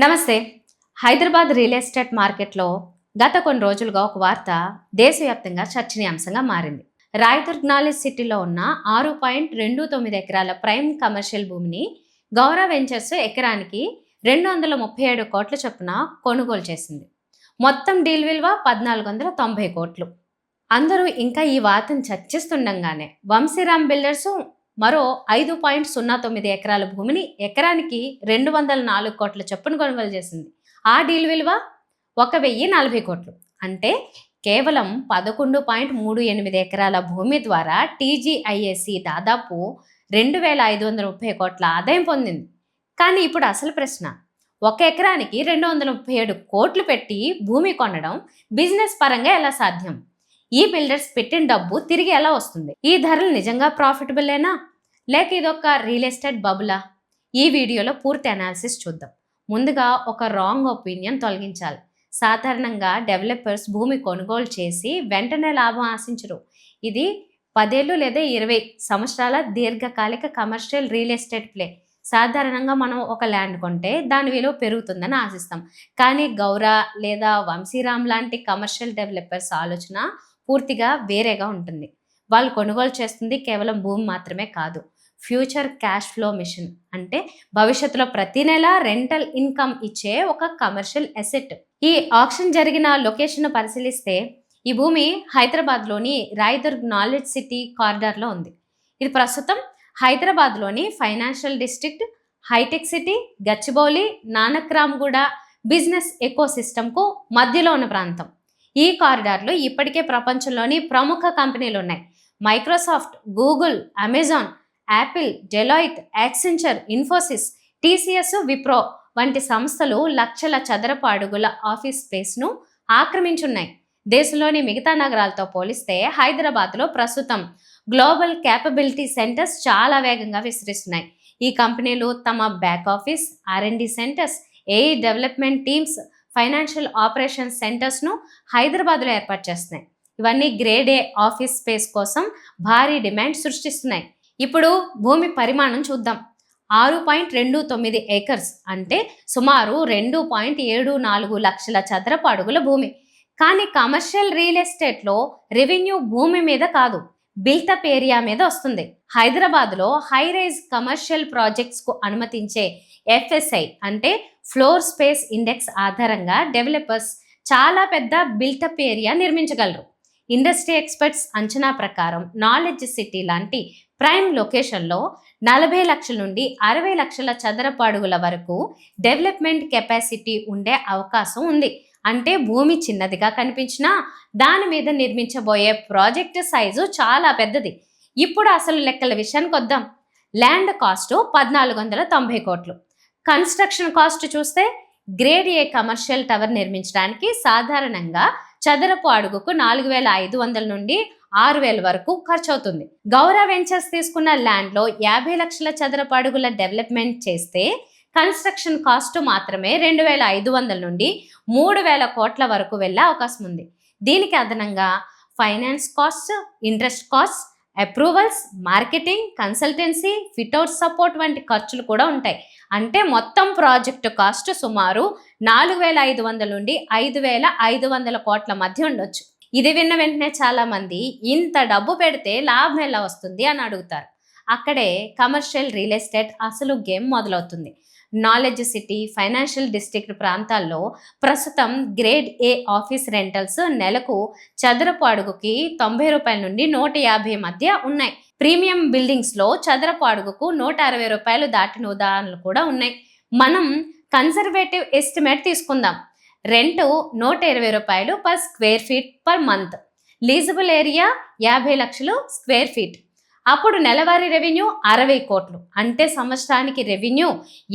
నమస్తే. Hyderabad real estate మార్కెట్‌లో గత కొన్ని రోజులుగా ఒక వార్త దేశవ్యాప్తంగా చర్చనీయాంశంగా మారింది. రాయదుర్గ్ నాలెడ్జ్ సిటీలో ఉన్న 6.29 ఎకరాల ప్రైమ్ కమర్షియల్ భూమిని గౌరవ వెంచర్స్ ఎకరానికి 237 కోట్ల చొప్పున కొనుగోలు చేసింది. మొత్తం డీల్ విలువ 1490 కోట్లు. అందరూ ఇంకా ఈ వార్తను చర్చిస్తుండగానే వంశీరామ్ బిల్డర్స్ మరో 5.09 ఎకరాల భూమిని ఎకరానికి 204 కోట్ల చొప్పున కొనుగోలు చేసింది. ఆ డీల్ విలువ 1040 కోట్లు. అంటే కేవలం 11.38 ఎకరాల భూమి ద్వారా టీజీఐఏసీ దాదాపు 2530 కోట్ల ఆదాయం పొందింది. కానీ ఇప్పుడు అసలు ప్రశ్న, ఒక ఎకరానికి 237 కోట్లు పెట్టి భూమి కొనడం బిజినెస్ పరంగా ఎలా సాధ్యం? ఈ బిల్డర్స్ పెట్టిన డబ్బు తిరిగి ఎలా వస్తుంది? ఈ ధరలు నిజంగా ప్రాఫిటబుల్లేనా, లేక ఇదొక రియల్ ఎస్టేట్ బబులా? ఈ వీడియోలో పూర్తి అనాలిసిస్ చూద్దాం. ముందుగా ఒక రాంగ్ ఒపీనియన్ తొలగించాలి. సాధారణంగా డెవలపర్స్ భూమి కొనుగోలు చేసి వెంటనే లాభం ఆశించరు. ఇది 10 ఏళ్ళు లేదా 20 సంవత్సరాల దీర్ఘకాలిక కమర్షియల్ రియల్ ఎస్టేట్ ప్లే. సాధారణంగా మనం ఒక ల్యాండ్ కొంటే దాని విలువ పెరుగుతుందని ఆశిస్తాం. కానీ గౌరా లేదా వంశీరామ్ లాంటి కమర్షియల్ డెవలపర్స్ ఆలోచన పూర్తిగా వేరేగా ఉంటుంది. వాళ్ళు కొనుగోలు చేస్తుంది కేవలం భూమి మాత్రమే కాదు, ఫ్యూచర్ క్యాష్ ఫ్లో మిషన్. అంటే భవిష్యత్తులో ప్రతి నెల రెంటల్ ఇన్కమ్ ఇచ్చే ఒక కమర్షియల్ అసెట్. ఈ ఆక్షన్ జరిగిన లొకేషన్ పరిశీలిస్తే ఈ భూమి హైదరాబాద్లోని రాయదుర్గ్ నాలెడ్జ్ సిటీ కారిడార్లో ఉంది. ఇది ప్రస్తుతం హైదరాబాద్లోని ఫైనాన్షియల్ డిస్ట్రిక్ట్, హైటెక్ సిటీ, గచ్చిబౌలి, నానక్రామ్గూడ బిజినెస్ ఎకోసిస్టమ్కు మధ్యలో ఉన్న ప్రాంతం. ఈ కారిడార్లో ఇప్పటికే ప్రపంచంలోని ప్రముఖ కంపెనీలు ఉన్నాయి. Microsoft, Google, Amazon, Apple, Deloitte, Accenture, Infosys, TCS, Wipro వంటి సంస్థలు లక్షల చదరపు అడుగుల ఆఫీస్ స్పేస్ను ఆక్రమించున్నాయి. దేశంలోని మిగతా నగరాలతో పోలిస్తే హైదరాబాద్లో ప్రస్తుతం గ్లోబల్ క్యాపబిలిటీ సెంటర్స్ చాలా వేగంగా విస్తరిస్తున్నాయి. ఈ కంపెనీలు తమ back office, R and D centres, AI development teams, financial operations సెంటర్స్ను హైదరాబాద్లో ఏర్పాటు చేస్తున్నాయి. ఇవన్నీ గ్రేడ్ ఏ ఆఫీస్ స్పేస్ కోసం భారీ డిమాండ్ సృష్టిస్తున్నాయి. ఇప్పుడు భూమి పరిమాణం చూద్దాం. 6.29 ఏకర్స్ అంటే సుమారు 2.74 లక్షల చదరపు అడుగుల భూమి. కానీ కమర్షియల్ రియల్ ఎస్టేట్లో రెవెన్యూ భూమి మీద కాదు, బిల్టప్ ఏరియా మీద వస్తుంది. హైదరాబాద్లో హై రైజ్ కమర్షియల్ ప్రాజెక్ట్స్కు అనుమతించే ఎఫ్ఎస్ఐ అంటే ఫ్లోర్ స్పేస్ ఇండెక్స్ ఆధారంగా డెవలపర్స్ చాలా పెద్ద బిల్టప్ ఏరియా నిర్మించగలరు. ఇండస్ట్రీ ఎక్స్పర్ట్స్ అంచనా ప్రకారం నాలెడ్జ్ సిటీ లాంటి ప్రైమ్ లొకేషన్లో 40 లక్షల నుండి 60 లక్షల చదరపు అడుగుల వరకు డెవలప్మెంట్ కెపాసిటీ ఉండే అవకాశం ఉంది. అంటే భూమి చిన్నదిగా కనిపించినా దాని మీద నిర్మించబోయే ప్రాజెక్ట్ సైజు చాలా పెద్దది. ఇప్పుడు అసలు లెక్కల విషయానికి వద్దాం. ల్యాండ్ కాస్ట్ 1490 కోట్లు. కన్స్ట్రక్షన్ కాస్ట్ చూస్తే గ్రేడ్ ఏ కమర్షియల్ టవర్ నిర్మించడానికి సాధారణంగా చదరపు అడుగుకు 4500 నుండి 6000 వరకు ఖర్చు అవుతుంది. గౌరా వెంచర్స్ తీసుకున్న ల్యాండ్లో 50 లక్షల చదరపు అడుగుల డెవలప్మెంట్ చేస్తే కన్స్ట్రక్షన్ కాస్ట్ మాత్రమే 2500 నుండి 3000 కోట్ల వరకు వెళ్ళే అవకాశం ఉంది. దీనికి అదనంగా finance cost, interest cost, approvals, marketing, consultancy, fit out support వంటి ఖర్చులు కూడా ఉంటాయి. అంటే మొత్తం ప్రాజెక్టు కాస్ట్ సుమారు 4500 నుండి 5500 కోట్ల మధ్య ఉండొచ్చు. ఇది విన్న వెంటనే చాలామంది ఇంత డబ్బు పెడితే లాభం ఎలా వస్తుంది అని అడుగుతారు. అక్కడే కమర్షియల్ రియల్ ఎస్టేట్ అసలు గేమ్ మొదలవుతుంది. నాలెడ్జ్ సిటీ, ఫైనాన్షియల్ డిస్ట్రిక్ట్ ప్రాంతాల్లో ప్రస్తుతం గ్రేడ్ ఏ ఆఫీస్ రెంటల్స్ నెలకు చదరపు అడుగుకి 90 రూపాయల నుండి 150 మధ్య ఉన్నాయి. ప్రీమియం బిల్డింగ్స్లో చదరపు అడుగుకు 160 రూపాయలు దాటిన ఉదాహరణలు కూడా ఉన్నాయి. మనం కన్సర్వేటివ్ ఎస్టిమేట్ తీసుకుందాం. రెంట్ 120 రూపాయలు per square feet per month. Leasable area 50 లక్షలు స్క్వేర్ ఫీట్. అప్పుడు నెలవారీ రెవెన్యూ 60 కోట్లు. అంటే సంవత్సరానికి రెవెన్యూ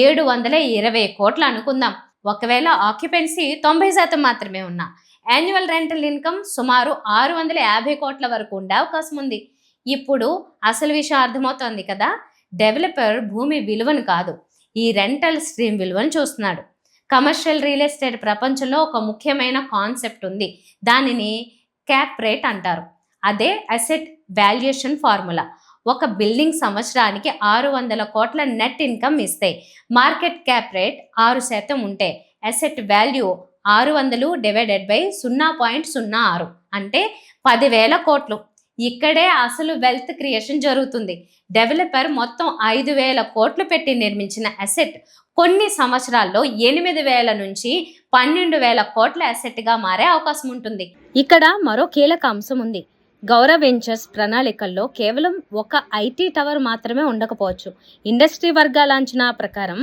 720 కోట్లు అనుకుందాం. ఒకవేళ ఆక్యుపెన్సీ 90% మాత్రమే ఉన్నా యాన్యువల్ రెంటల్ ఇన్కమ్ సుమారు 650 కోట్ల వరకు ఉండే అవకాశం ఉంది. ఇప్పుడు అసలు విషయం అర్థమవుతోంది కదా. డెవలపర్ భూమి విలువను కాదు, ఈ రెంటల్ స్ట్రీమ్ విలువను చూస్తున్నాడు. కమర్షియల్ రియల్ ఎస్టేట్ ప్రపంచంలో ఒక ముఖ్యమైన కాన్సెప్ట్ ఉంది. దానిని క్యాప్ రేట్ అంటారు. అదే అసెట్ వాల్యుయేషన్ ఫార్ములా. ఒక బిల్డింగ్ సంవత్సరానికి 600 కోట్ల నెట్ ఇన్కమ్ ఇస్తాయి. మార్కెట్ క్యాప్ రేట్ 6% ఉంటే అసెట్ వాల్యూ 600 డివైడెడ్ బై 0.06 అంటే 10,000 కోట్లు. ఇక్కడే అసలు వెల్త్ క్రియేషన్ జరుగుతుంది. డెవలపర్ మొత్తం 5,000 కోట్లు పెట్టి నిర్మించిన అసెట్ కొన్ని సంవత్సరాల్లో 8,000 నుంచి 12,000 కోట్ల అసెట్గా మారే అవకాశం ఉంటుంది. ఇక్కడ మరో కీలక అంశం ఉంది. గౌరవ్ వెంచర్స్ ప్రణాళికల్లో కేవలం ఒక ఐటీ టవర్ మాత్రమే ఉండకపోవచ్చు. ఇండస్ట్రీ వర్గాల అంచనా ప్రకారం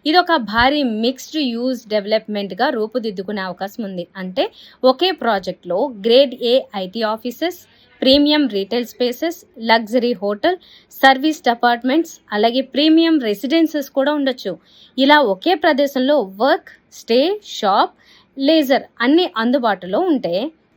ఇదొక భారీ మిక్స్డ్ యూజ్ డెవలప్మెంట్గా రూపుదిద్దుకునే అవకాశం ఉంది. అంటే ఒకే ప్రాజెక్ట్లో grade A IT offices, premium retail spaces, luxury hotel, service apartments, అలాగే ప్రీమియం రెసిడెన్సెస్ కూడా ఉండొచ్చు. ఇలా ఒకే ప్రదేశంలో వర్క్, స్టే, షాప్, లేజర్ అన్నీ అందుబాటులో ఉంటే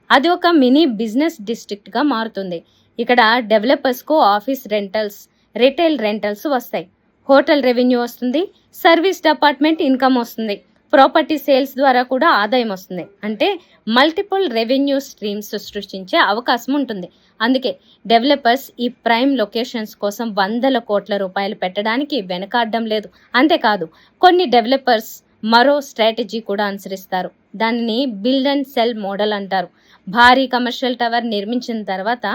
అది ఒక మినీ బిజినెస్ డిస్ట్రిక్ట్గా మారుతుంది. ఇక్కడ డెవలపర్స్కు ఆఫీస్ రెంటల్స్, రిటైల్ రెంటల్స్ వస్తాయి, హోటల్ రెవెన్యూ వస్తుంది, సర్వీస్ డిపార్ట్మెంట్ ఇన్కమ్ వస్తుంది, ప్రాపర్టీ సేల్స్ ద్వారా కూడా ఆదాయం వస్తుంది. అంటే మల్టిపుల్ రెవెన్యూ స్ట్రీమ్స్ సృష్టించే అవకాశం ఉంటుంది. అందుకే డెవలపర్స్ ఈ ప్రైమ్ లొకేషన్స్ కోసం 100 కోట్ల రూపాయలు పెట్టడానికి వెనకాడడం లేదు. అంతేకాదు కొన్ని డెవలపర్స్ మరో స్ట్రాటజీ కూడా అనుసరిస్తారు. దానిని బిల్డ్ అండ్ సెల్ మోడల్ అంటారు. భారీ కమర్షియల్ టవర్ నిర్మించిన తర్వాత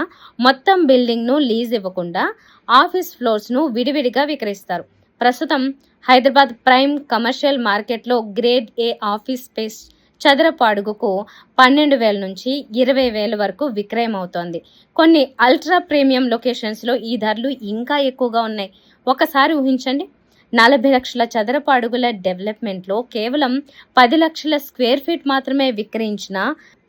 మొత్తం బిల్డింగ్ను లీజ్ ఇవ్వకుండా ఆఫీస్ ఫ్లోర్స్ను విడివిడిగా విక్రయిస్తారు. ప్రస్తుతం హైదరాబాద్ ప్రైమ్ కమర్షియల్ మార్కెట్లో గ్రేడ్ ఏ ఆఫీస్ స్పేస్ చదరపు అడుగుకు 12,000 నుంచి 20,000 వరకు విక్రయం అవుతోంది. కొన్ని అల్ట్రా ప్రీమియం లొకేషన్స్లో ఈ ధరలు ఇంకా ఎక్కువగా ఉన్నాయి. ఒకసారి ఊహించండి, 40 లక్షల చదరపు అడుగుల డెవలప్మెంట్లో కేవలం 10 లక్షల స్క్వేర్ ఫీట్ మాత్రమే విక్రయించిన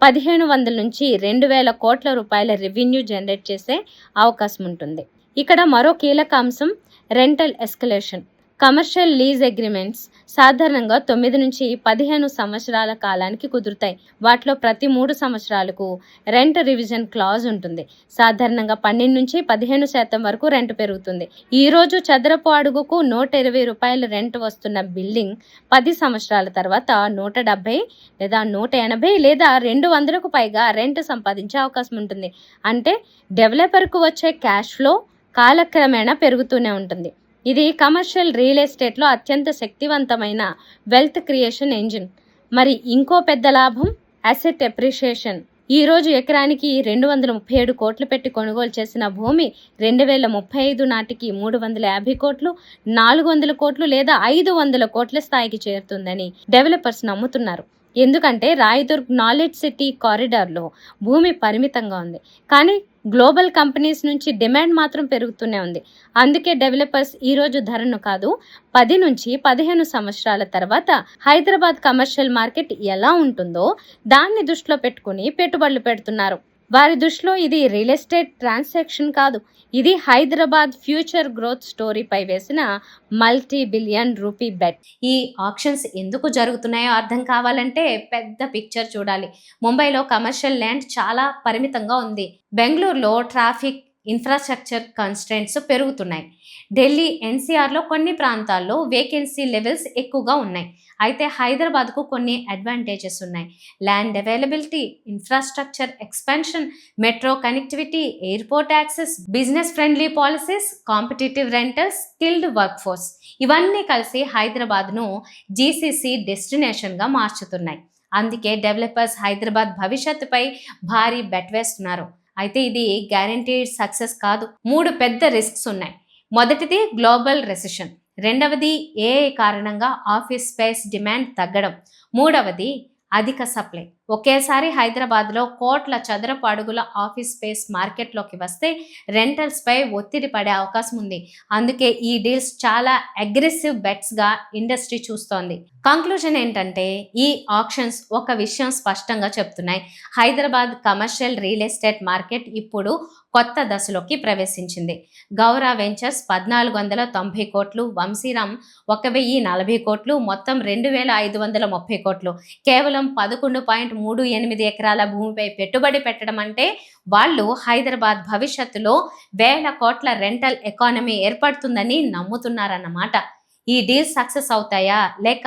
1,500 నుంచి 2,000 కోట్ల రూపాయల రెవెన్యూ జనరేట్ చేసే అవకాశం ఉంటుంది. ఇక్కడ మరో కీలక అంశం rental escalation. Commercial lease agreements సాధారణంగా 9 నుంచి 15 సంవత్సరాల కాలానికి కుదురుతాయి. వాటిలో ప్రతి 3 సంవత్సరాలకు రెంట్ రివిజన్ క్లాజ్ ఉంటుంది. సాధారణంగా 12 నుంచి 15% వరకు రెంట్ పెరుగుతుంది. ఈ రోజు చదరపు అడుగుకు 120 రూపాయలు రెంట్ వస్తున్న బిల్డింగ్ 10 సంవత్సరాల తర్వాత 170 లేదా 180 లేదా 200కు పైగా రెంట్ సంపాదించే అవకాశం ఉంటుంది. అంటే డెవలపర్కు వచ్చే క్యాష్ ఫ్లో కాలక్రమేణా పెరుగుతూనే ఉంటుంది. ఇది కమర్షియల్ రియల్ ఎస్టేట్లో అత్యంత శక్తివంతమైన వెల్త్ క్రియేషన్ ఎంజిన్. మరి ఇంకో పెద్ద లాభం అసెట్ ఎప్రిషియేషన్. ఈరోజు ఎకరానికి 237 కోట్లు పెట్టి కొనుగోలు చేసిన భూమి 2035 నాటికి 350 కోట్లు, 400 కోట్లు లేదా 500 కోట్ల స్థాయికి చేరుతుందని డెవలపర్స్ నమ్ముతున్నారు. ఎందుకంటే రాయదుర్గ్ నాలెడ్జ్ సిటీ కారిడార్లో భూమి పరిమితంగా ఉంది, కానీ గ్లోబల్ కంపెనీస్ నుంచి డిమాండ్ మాత్రం పెరుగుతూనే ఉంది. అందుకే డెవలపర్స్ ఈరోజు ధరను కాదు, 10 నుంచి 15 సంవత్సరాల తర్వాత హైదరాబాద్ కమర్షియల్ మార్కెట్ ఎలా ఉంటుందో దాన్ని దృష్టిలో పెట్టుకుని పెట్టుబడులు పెడుతున్నారు. వారి దృష్టిలో ఇది రియల్ ఎస్టేట్ ట్రాన్సాక్షన్ కాదు, ఇది హైదరాబాద్ ఫ్యూచర్ గ్రోత్ స్టోరీపై వేసిన multi-billion రూపీ బెట్. ఈ ఆక్షన్స్ ఎందుకు జరుగుతున్నాయో అర్థం కావాలంటే పెద్ద పిక్చర్ చూడాలి. ముంబైలో కమర్షియల్ ల్యాండ్ చాలా పరిమితంగా ఉంది. బెంగళూరులో ట్రాఫిక్, ఇన్ఫ్రాస్ట్రక్చర్ కన్స్ట్రెంట్స్ పెరుగుతున్నాయి. ఢిల్లీ ఎన్సీఆర్లో కొన్ని ప్రాంతాల్లో వేకెన్సీ లెవెల్స్ ఎక్కువగా ఉన్నాయి. అయితే హైదరాబాద్కు కొన్ని అడ్వాంటేజెస్ ఉన్నాయి. Land availability, infrastructure expansion, metro connectivity, airport access, business friendly policies, competitive rentals, skilled work force ఇవన్నీ కలిసి హైదరాబాద్ను జీసీసీ డెస్టినేషన్గా మార్చుతున్నాయి. అందుకే డెవలపర్స్ హైదరాబాద్ భవిష్యత్తుపై భారీ బెట్ వేస్తున్నారు. అయితే ఇది గ్యారంటీడ్ సక్సెస్ కాదు. 3 పెద్ద రిస్క్స్ ఉన్నాయి. మొదటిది గ్లోబల్ రెసెషన్, రెండవది ఏఐ కారణంగా ఆఫీస్ స్పేస్ డిమాండ్ తగ్గడం, మూడవది అధిక సప్లై. ఒకేసారి హైదరాబాద్లో కోట్ల చదరపు అడుగుల ఆఫీస్ స్పేస్ మార్కెట్లోకి వస్తే రెంటల్స్పై ఒత్తిడి పడే అవకాశం ఉంది. అందుకే ఈ డీల్స్ చాలా అగ్రెసివ్ బెట్స్గా ఇండస్ట్రీ చూస్తోంది. కంక్లూజన్ ఏంటంటే ఈ ఆక్షన్స్ ఒక విషయం స్పష్టంగా చెప్తున్నాయి. Hyderabad commercial real estate market ఇప్పుడు కొత్త దశలోకి ప్రవేశించింది. గౌరవ్ వెంచర్స్ 1,490 కోట్లు, వంశీరామ్ 1,040 కోట్లు, మొత్తం 2,530 కోట్లు కేవలం 11.38 ఎకరాల భూమిపై పెట్టుబడి పెట్టడం అంటే వాళ్ళు హైదరాబాద్ భవిష్యత్తులో 1,000 కోట్ల రెంటల్ ఎకానమీ ఏర్పడుతుందని నమ్ముతున్నారన్నమాట. ఈ డీల్స్ సక్సెస్ అవుతాయా లేక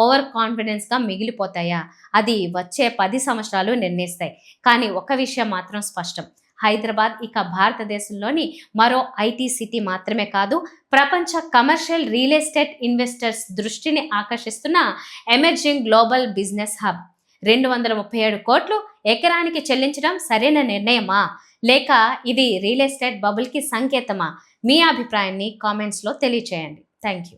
ఓవర్ కాన్ఫిడెన్స్గా మిగిలిపోతాయా అది వచ్చే 10 సంవత్సరాలు నిర్ణయిస్తాయి. కానీ ఒక విషయం మాత్రం స్పష్టం, హైదరాబాద్ ఇక భారతదేశంలోని మరో ఐటీ సిటీ మాత్రమే కాదు, ప్రపంచ కమర్షియల్ రియల్ ఎస్టేట్ ఇన్వెస్టర్స్ దృష్టిని ఆకర్షిస్తున్న ఎమర్జింగ్ గ్లోబల్ బిజినెస్ హబ్. 237 కోట్లు ఎకరానికి చెల్లించడం సరైన నిర్ణయమా, లేక ఇది రియల్ ఎస్టేట్ బబుల్కి సంకేతమా? మీ అభిప్రాయాన్ని కామెంట్స్లో తెలియచేయండి. Thank you.